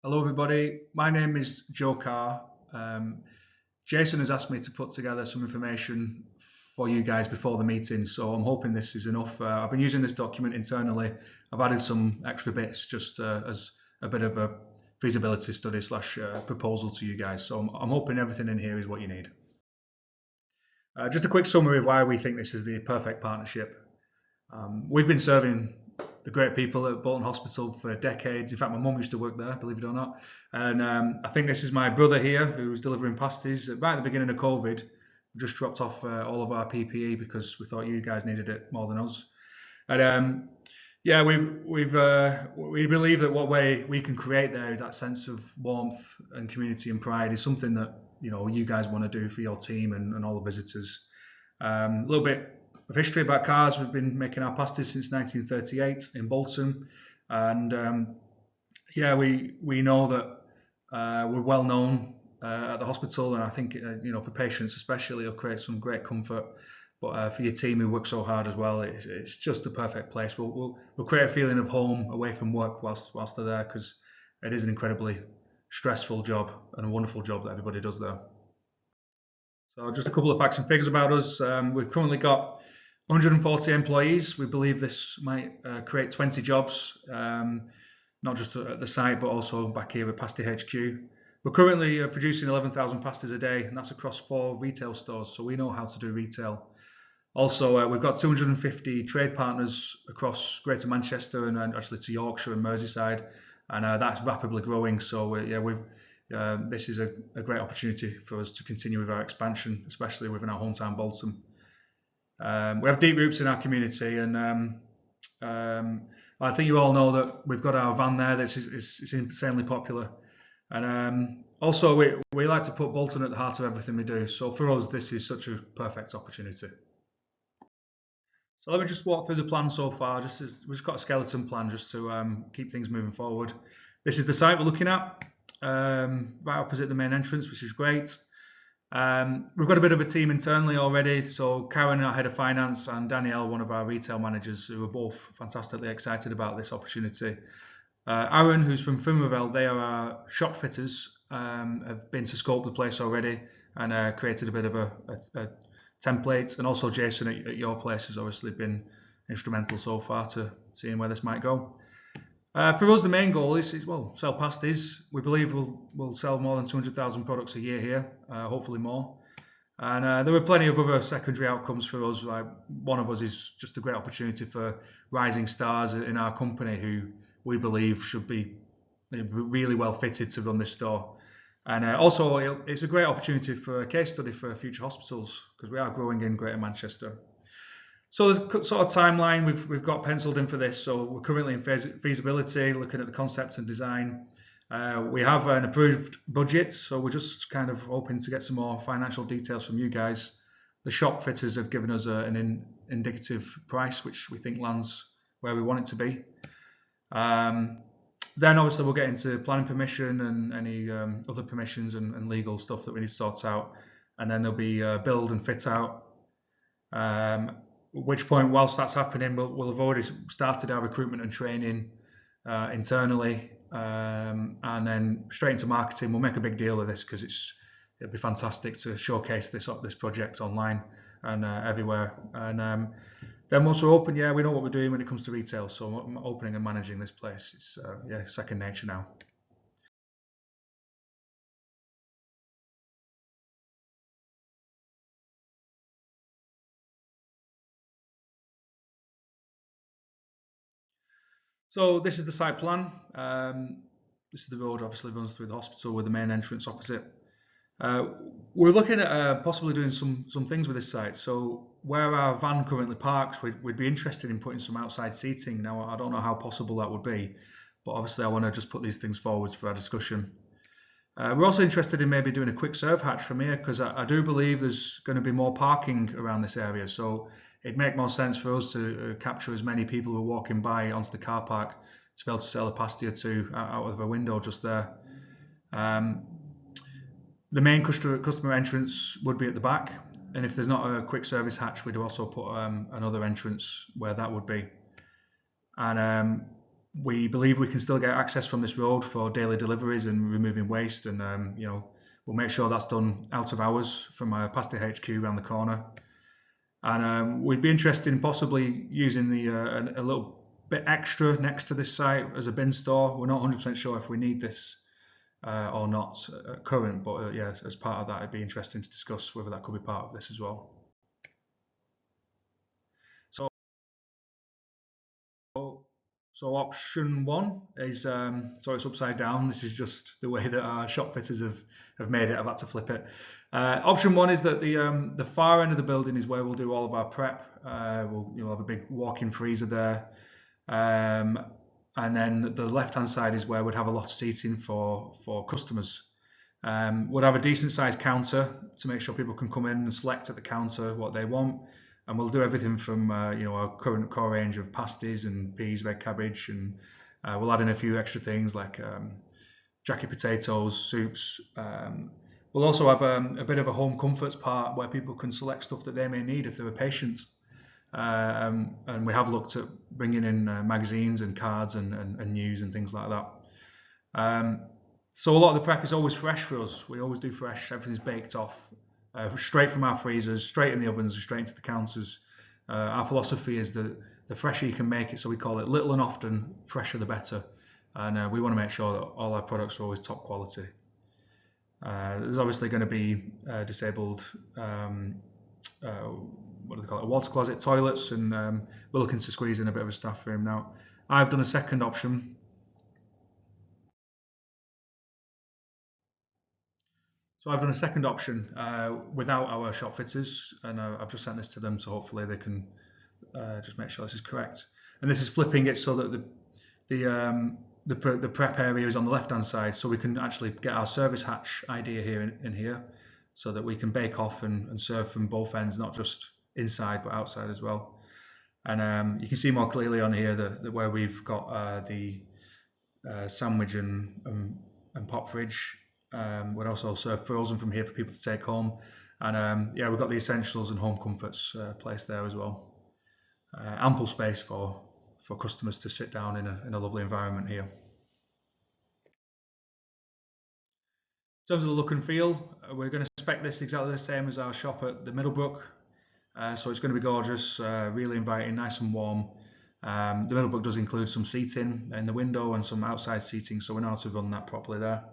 Hello, everybody. My name is Joe Carr. Um, Jason has asked me to put together some information for you guys before the meeting, so I'm hoping this is enough. I've been using this document internally. I've added some extra bits just as a bit of a feasibility study slash proposal to you guys. So I'm hoping everything in here is what you need. Just a quick summary of why we think this is the perfect partnership. We've been serving the great people at Bolton Hospital for decades. In fact, my mum used to work there, believe it or not. And I think this is my brother here who's delivering pasties. Right at the beginning of COVID, we just dropped off all of our PPE because we thought you guys needed it more than us. And yeah, we believe that what way we can create there is that sense of warmth and community and pride is something that you guys want to do for your team and all the visitors. A little bit of history about cars. We've been making our pasties since 1938 in Bolton, and yeah, we know that we're well known at the hospital, and I think for patients especially, it'll create some great comfort. But for your team who work so hard as well, it's just the perfect place. We'll create a feeling of home away from work whilst they're there, because it is an incredibly stressful job and a wonderful job that everybody does there. So just a couple of facts and figures about us. We've currently got 140 employees. We believe this might create 20 jobs, not just at the site, but also back here at Pasty HQ. We're currently producing 11,000 pasties a day, and that's across 4 retail stores, so we know how to do retail. Also, we've got 250 trade partners across Greater Manchester and actually to Yorkshire and Merseyside, and that's rapidly growing. So this is a great opportunity for us to continue with our expansion, especially within our hometown Bolton. We have deep roots in our community, and I think you all know that we've got our van there. This is insanely popular, and also we like to put Bolton at the heart of everything we do. So for us, this is such a perfect opportunity. So let me just walk through the plan so far. We've just got a skeleton plan just to keep things moving forward. This is the site we're looking at, right opposite the main entrance, which is great. We've got a bit of a team internally already. So Karen, our head of finance, and Danielle, one of our retail managers, who are both fantastically excited about this opportunity. Aaron, who's from Fimmerville, they are our shop fitters, have been to scope the place already and created a bit of a template. And also Jason at your place has obviously been instrumental so far to seeing where this might go. For us, the main goal is sell pasties. We believe we'll sell more than 200,000 products a year here, hopefully more. And there are plenty of other secondary outcomes for us. Like one of us is just a great opportunity for rising stars in our company who we believe should be really well fitted to run this store. And also, it's a great opportunity for a case study for future hospitals because we are growing in Greater Manchester. So the sort of timeline we've got penciled in for this. So we're currently in feasibility, looking at the concept and design. We have an approved budget, so we're just kind of hoping to get some more financial details from you guys. The shop fitters have given us an indicative price, which we think lands where we want it to be. Then obviously we'll get into planning permission and any other permissions and legal stuff that we need to sort out. And then there'll be build and fit out. At which point, whilst that's happening, we'll have already started our recruitment and training internally, and then straight into marketing. We'll make a big deal of this because it'll be fantastic to showcase this project online and everywhere. And then once we're open, we know what we're doing when it comes to retail. So opening and managing this place is second nature now. So this is the site plan. This is the road obviously runs through the hospital with the main entrance opposite. We're looking at possibly doing some things with this site. So where our van currently parks, we'd be interested in putting some outside seating. Now, I don't know how possible that would be, but obviously I want to just put these things forwards for our discussion. We're also interested in maybe doing a quick serve hatch from here because I do believe there's going to be more parking around this area. So it'd make more sense for us to capture as many people who are walking by onto the car park to be able to sell a pasty or two out of a window just there. The main customer entrance would be at the back, and if there's not a quick service hatch, we'd also put another entrance where that would be. And we believe we can still get access from this road for daily deliveries and removing waste, and we'll make sure that's done out of hours from our Pasty HQ around the corner. And we'd be interested in possibly using a little bit extra next to this site as a bin store. We're not 100% sure if we need this or not at current, but yeah, as part of that, it'd be interesting to discuss whether that could be part of this as well. So option one is, so it's upside down. This is just the way that our shop fitters have made it. I've had to flip it. Option one is that the far end of the building is where we'll do all of our prep. We'll have a big walk-in freezer there. And then the left-hand side is where we'd have a lot of seating for customers. We'll have a decent sized counter to make sure people can come in and select at the counter what they want. And we'll do everything from our current core range of pasties and peas, red cabbage, and we'll add in a few extra things like jacket potatoes, soups. We'll also have a bit of a home comforts part where people can select stuff that they may need if they're a patient. And we have looked at bringing in magazines and cards and news and things like that. So a lot of the prep is always fresh for us. We always do fresh. Everything's baked off. Straight from our freezers, straight in the ovens, straight into the counters. Our philosophy is that the fresher you can make it, so we call it little and often, fresher the better. And we want to make sure that all our products are always top quality. There's obviously going to be disabled, what do they call it, water closet, toilets, and we're looking to squeeze in a bit of a staff room. Now, I've done a second option. So I've done a second option without our shop fitters, and I've just sent this to them, so hopefully they can just make sure this is correct. And this is flipping it so that the prep area is on the left-hand side, so we can actually get our service hatch idea here in here, so that we can bake off and serve from both ends, not just inside but outside as well. And you can see more clearly on here that where we've got the sandwich and pop fridge. We'd also serve frozen from here for people to take home, and yeah, we've got the essentials and home comforts placed there as well. Ample space for customers to sit down in a lovely environment here. In terms of the look and feel, we're going to spec this exactly the same as our shop at the Middlebrook. So it's going to be gorgeous, really inviting, nice and warm. The Middlebrook does include some seating in the window and some outside seating, so we know how to run that properly there.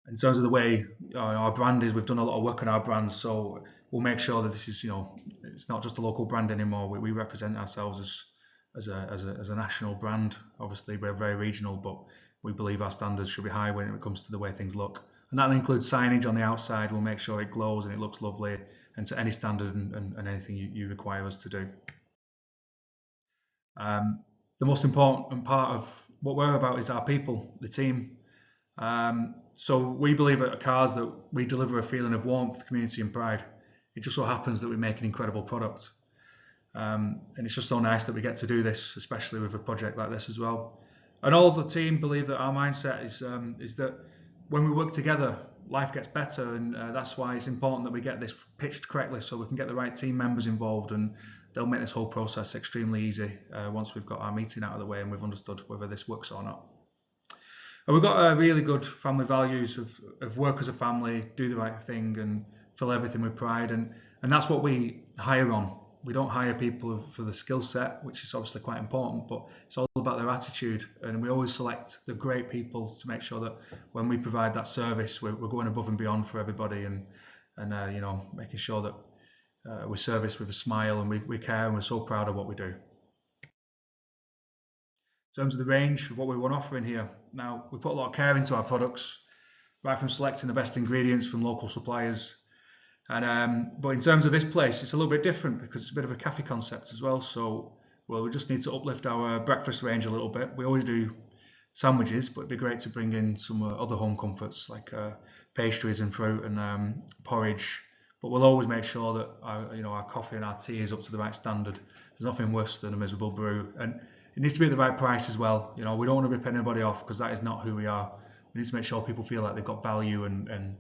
In terms of the way our brand is, we've done a lot of work on our brand, so we'll make sure that this is, it's not just a local brand anymore. We represent ourselves as a national brand. Obviously, we're very regional, but we believe our standards should be high when it comes to the way things look. And that includes signage on the outside. We'll make sure it glows and it looks lovely, and to any standard and anything you require us to do. The most important part of what we're about is our people, the team. So we believe at Cars that we deliver a feeling of warmth, community and pride. It just so happens that we make an incredible product. And it's just so nice that we get to do this, especially with a project like this as well. And all of the team believe that our mindset is that when we work together, life gets better, and that's why it's important that we get this pitched correctly so we can get the right team members involved, and they'll make this whole process extremely easy once we've got our meeting out of the way and we've understood whether this works or not. And we've got really good family values of work as a family, do the right thing and fill everything with pride, and that's what we hire on. We don't hire people for the skill set, which is obviously quite important, but it's all about their attitude, and we always select the great people to make sure that when we provide that service, we're going above and beyond for everybody, and making sure that we service with a smile, and we care, and we're so proud of what we do. In terms of the range of what we want to offer in here, now we put a lot of care into our products, right from selecting the best ingredients from local suppliers. And but in terms of this place, it's a little bit different because it's a bit of a cafe concept as well. So we just need to uplift our breakfast range a little bit. We always do sandwiches, but it'd be great to bring in some other home comforts like pastries and fruit and porridge. But we'll always make sure that our coffee and our tea is up to the right standard. There's nothing worse than a miserable brew, and it needs to be at the right price as well. We don't want to rip anybody off because that is not who we are. We need to make sure people feel like they've got value, and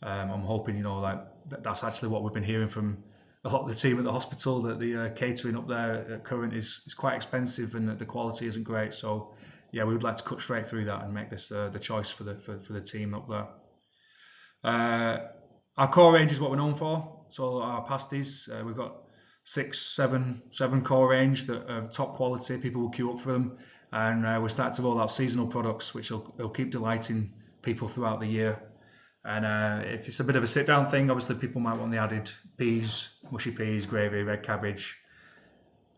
I'm hoping like that's actually what we've been hearing from a lot of the team at the hospital that the catering up there at Current is quite expensive and that the quality isn't great. So yeah, we would like to cut straight through that and make this the choice for the team up there. Our core range is what we're known for. So our pasties, we've got seven core range that are top quality. People will queue up for them, and we start to roll out seasonal products, which will keep delighting people throughout the year. And if it's a bit of a sit-down thing, obviously people might want the added peas, mushy peas, gravy, red cabbage.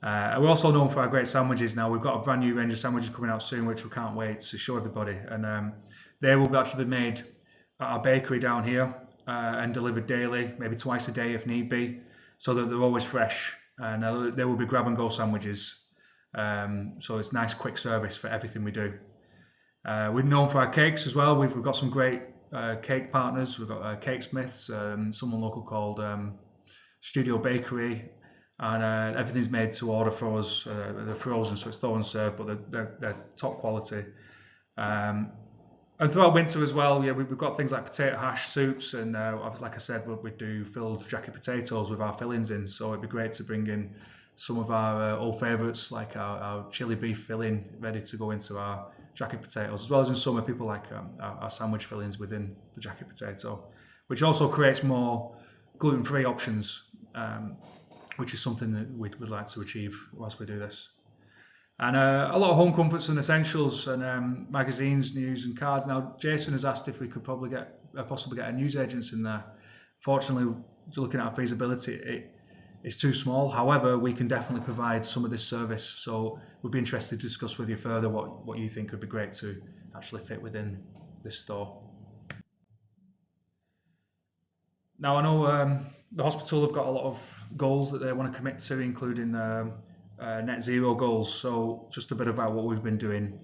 We're also known for our great sandwiches now. We've got a brand new range of sandwiches coming out soon, which we can't wait to show everybody. And they will actually be made at our bakery down here and delivered daily, maybe twice a day if need be, so that they're always fresh. And they will be grab-and-go sandwiches. So it's nice, quick service for everything we do. We're known for our cakes as well. We've got some great cake partners. We've got Cake Smiths, someone local called Studio Bakery, and everything's made to order for us. They're frozen, so it's thaw and serve, but they're top quality. And throughout winter as well, yeah, we've got things like potato hash soups, and like I said, we do filled jacket potatoes with our fillings in. So it'd be great to bring in some of our old favourites, like our chili beef filling, ready to go into our jacket potatoes, as well as in summer people like our sandwich fillings within the jacket potato, which also creates more gluten-free options, which is something that we'd like to achieve whilst we do this. And a lot of home comforts and essentials and magazines, news and cards. Now, Jason has asked if we could possibly get a newsagents in there. Fortunately, looking at our feasibility, it's too small. However, we can definitely provide some of this service. So we'd be interested to discuss with you further what you think would be great to actually fit within this store. Now, I know the hospital have got a lot of goals that they want to commit to, including net zero goals. So just a bit about what we've been doing.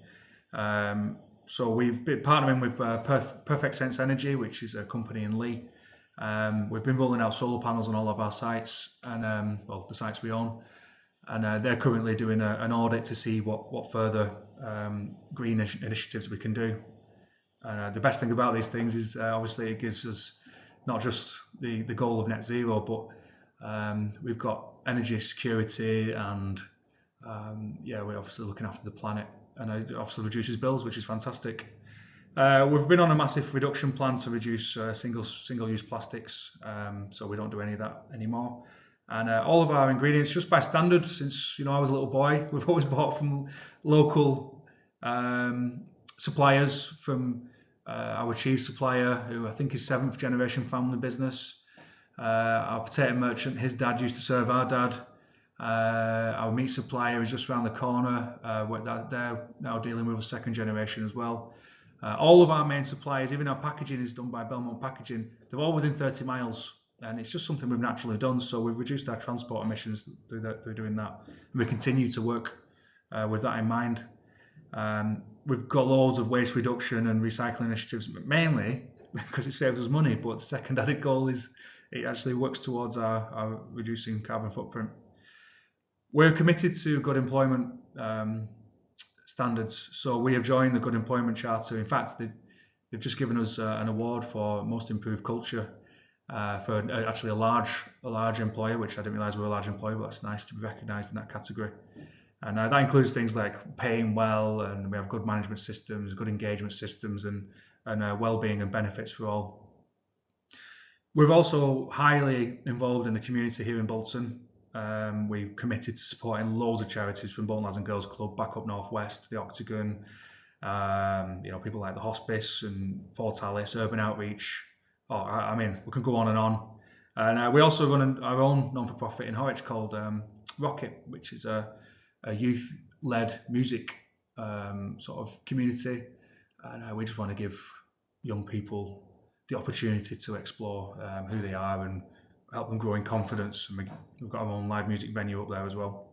So we've been partnering with Perfect Sense Energy, which is a company in Leigh. We've been rolling out solar panels on all of our sites and well, the sites we own. And they're currently doing an audit to see what further green initiatives we can do. And the best thing about these things is obviously it gives us not just the goal of net zero, but we've got energy security and yeah, we're obviously looking after the planet, and it obviously reduces bills, which is fantastic. We've been on a massive reduction plan to reduce single-use plastics, so we don't do any of that anymore. And all of our ingredients, just by standard, since I was a little boy, we've always bought from local suppliers, from our cheese supplier, who I think is 7th generation family business. Our potato merchant, his dad used to serve our dad. Our meat supplier is just around the corner. They're now dealing with a 2nd generation as well. All of our main suppliers, even our packaging is done by Belmont Packaging. They're all within 30 miles, and it's just something we've naturally done. So we've reduced our transport emissions through doing that, and we continue to work with that in mind. We've got loads of waste reduction and recycling initiatives, mainly because it saves us money. But the second added goal is it actually works towards our reducing carbon footprint. We're committed to good employment standards, so we have joined the Good Employment Charter. In fact, they've just given us an award for most improved culture for actually a large employer, which I didn't realise we were a large employer, but that's nice to be recognised in that category. And that includes things like paying well, and we have good management systems, good engagement systems, and well-being and benefits for all. We're also highly involved in the community here in Bolton. We've committed to supporting loads of charities, from Bolton Lads and Girls Club back up northwest, the Octagon, people like the Hospice and Fort Alice, Urban Outreach. I mean, we can go on and on. And we also run our own non-for-profit in Horwich called Rocket, which is a youth-led music sort of community, and we just want to give young people the opportunity to explore who they are and help them grow in confidence. And we've got our own live music venue up there as well.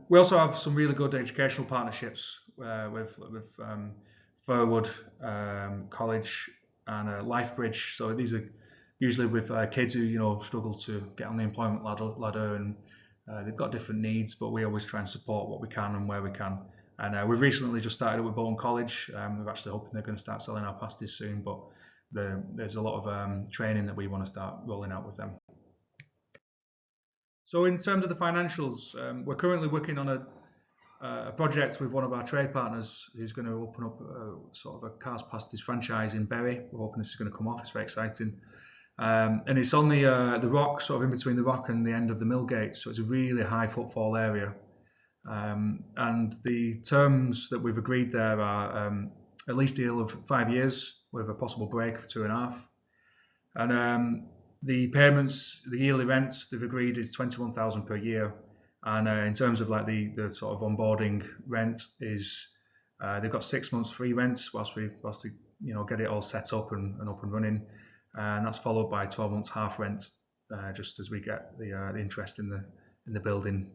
We also have some really good educational partnerships with Furwood College and Lifebridge. So these are usually with kids who struggle to get on the employment ladder, and they've got different needs, but we always try and support what we can and where we can. And we've recently just started with Bolton College. We're actually hoping they're going to start selling our pasties soon, but there's a lot of training that we want to start rolling out with them. So in terms of the financials, we're currently working on a project with one of our trade partners who's going to open up sort of a Cars Pasties franchise in Bury. We're hoping this is going to come off. It's very exciting. And it's on the rock, sort of in between the rock and the end of the mill gate. So it's a really high footfall area. And the terms that we've agreed there are a lease deal of 5 years with a possible break for 2.5. And the payments, the yearly rents they've agreed is 21,000 per year. And in terms of like the sort of onboarding rent is they've got 6 months free rents whilst they get it all set up and up and running, and that's followed by 12 months half rent just as we get the interest in the building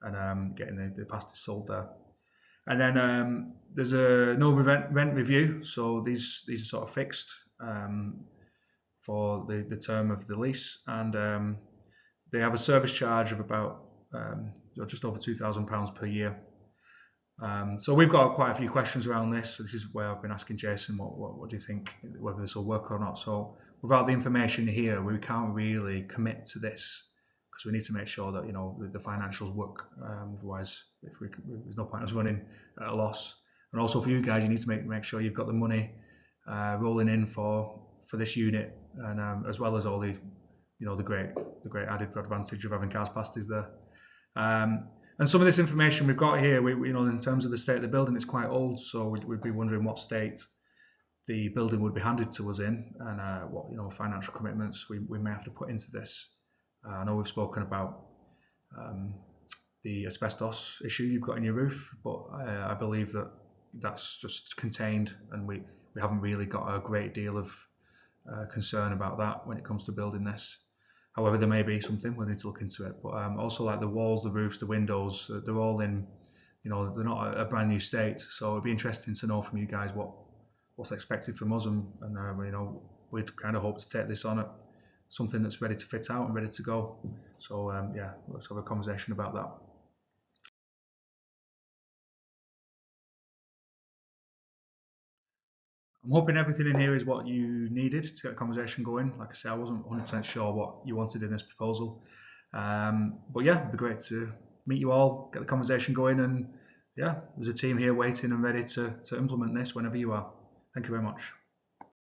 and getting the pasties sold there. And then there's no rent review, so these are sort of fixed for the term of the lease, and they have a service charge of about just over £2,000 per year. So we've got quite a few questions around this. So this is where I've been asking Jason, what do you think, whether this will work or not. So without the information here, we can't really commit to this because we need to make sure that the financials work. Otherwise, there's no point us running at a loss. And also for you guys, you need to make sure you've got the money rolling in for this unit, and as well as all the the great added advantage of having Cars Pasties there. And some of this information we've got here, in terms of the state of the building, it's quite old, so we'd be wondering what state the building would be handed to us in, and what financial commitments we may have to put into this. I know we've spoken about the asbestos issue you've got in your roof, but I believe that that's just contained, and we haven't really got a great deal of concern about that when it comes to building this. However, there may be something, we'll need to look into it. But also, like the walls, the roofs, the windows, they're all in, they're not a brand new state. So it'd be interesting to know from you guys what's expected from us, and we'd kind of hope to take this on at something that's ready to fit out and ready to go. So yeah, let's have a conversation about that. I'm hoping everything in here is what you needed to get the conversation going. Like I say, I wasn't 100% sure what you wanted in this proposal. But yeah, it'd be great to meet you all, get the conversation going, and yeah, there's a team here waiting and ready to implement this whenever you are. Thank you very much.